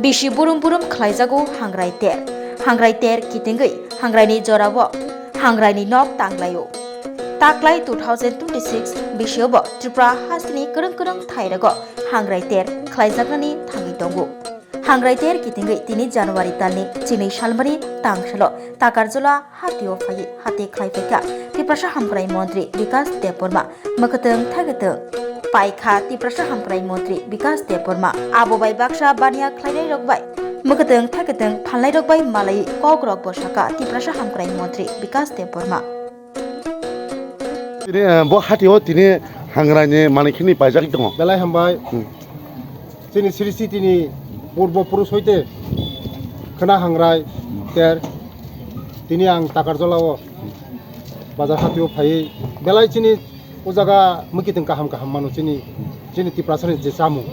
bisi burum burum khlaijago hangrai ter kitingei hangraini jorabo hangraini nok tanglayo taklai 2026 bisiobo Tripura hastini kereng thairago hangrai ter khlaijagnani thangi tongo hangrai ter kitingei 3 January talni chini salmani tangsalo takarjola hatio phai hate khlaifeka Tripura hamkrai mantri Vikas Deborma makateng thagateng paikha Tripura hamkrai mantri Vikas Deborma abobai baksa bania khlainai rokbai makateng thagateng phalnai rokbai malai kogrok bosaka Tripura hamkrai mantri Vikas Deborma Tini bo hatio tini hangrani manikini pajak dong. Belai hambai. Tini sirisi tini purbo purus hoite kena hangrai ter tini ang takarjolao bazar hatio phai belai tini o jaga mukiteng kaham manu tini Tripura je samung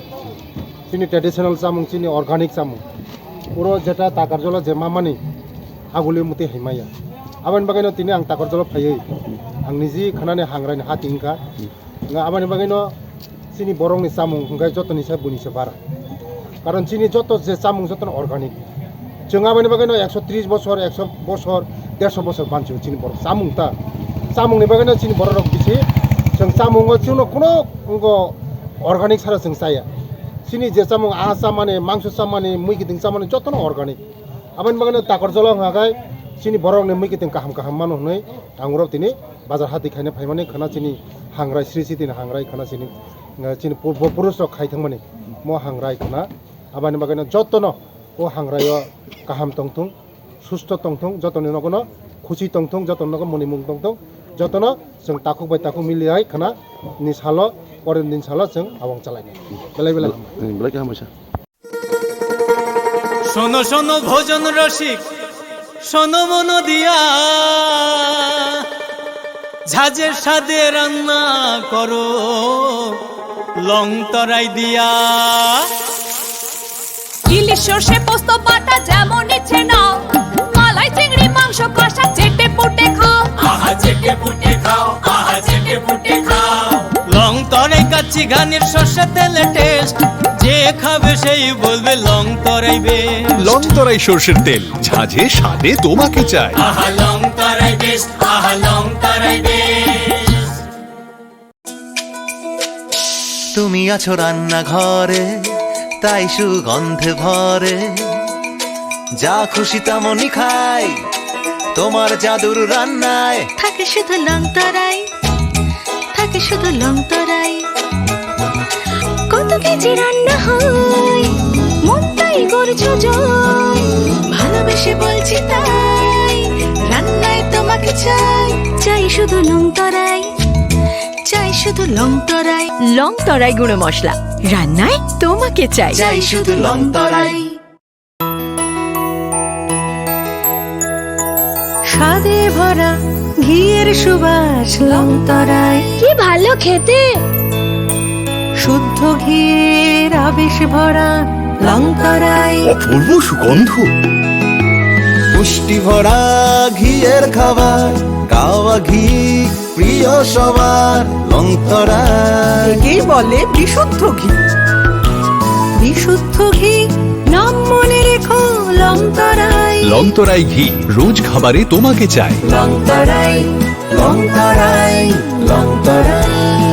tini traditional samung tini organic samung puro jeta takarjola je mamani aguli muti himaya aban bagaino tini ang takarjola phai ang niji khanane hangrani hatingka nga abani bagaino chini borongni samung hingkai jotoni sa buni sa bara karon chini joto je samung joton organic जों abani bagaino 130 বছর 100 বছর 150 বছর বানছো chini borok samung ta samungni bagaino chini borok bisi जों samungo chino kono ngo organic sara जों saya chini je samung asa mane mangso samane muigiding samane joton organic abani bagaino takarjola ngagai chini borok ni miki kaham manu hnai angrok tini bazar hati khaina phaimani khana chini hangrai sri tini hangrai khana chini purus rok khai thangmani mo hangrai khana abani bagana jotono o hangrai o kaham tongtung susto tongtung jotono nogono khushi tongtung jotono nogo moni mung tongtung jotono जों takuk bai takuk miliai khana ni salo poren din salo जों awang chalai belai ka hamasa শোনো শোনো ভোজন রসিক শোনো মন দিয়া ঝাঁঝের সাদে রান্না করো লং তরাই দিয়া ইলিশ সর্ষে পোস্ত বাটা যেমন ইচ্ছে নাও মালাই চিংড়ি মাংস কষা চেটে পুটে খাও আহা চেটে পুটে খাও আহা চেটে পুটে খাও লং তরাই কাচ্চি ঘানির সর্ষে তেলে টেস্ট যে খাবে সেই বলবে লং তরাই বেশ লং তরাই সরষের তেল ঝাঁঝে স্বাদে তোমাকে চাই আহা লং তরাই বেশ আহা লং তরাই বেশ তুমি আছো রান্না ঘরে তাই সুগন্ধে ভরে যা খুশি তেমনই খাই তোমার জাদুর রান্নায় থাকে শুধু লং তরাই থাকে শুধু লং তরাই কত কেজি রান্না হয় মন তাই করছো জয় ভালোবেসে বলছি তাই রান্নায় তোমাকে চাই চাই শুধু লং তরাই চাই শুধু লং তরাই গুঁড়ো মশলা রান্নায় তোমাকে চাই চাই শুধু লং তরাই স্বাদে ভরা ঘিয়ের সুবাস লং তরাই কি ভালো খেতে শুদ্ধ ঘিয়ের আবেশ ভরা লং তরাই অপূর্ব সুগন্ধ পুষ্টি ভরা ঘিয়ের খাবার গাওয়া ঘি প্রিয় সবার লং তরাই একেই বলে বিশুদ্ধ ঘি বিশুদ্ধ ঘি নাম মনে রেখো লং তরাই লং তরাই ঘি রোজ খাবারে তোমাকে চাই লং তরাই লং তরাই লং তরাই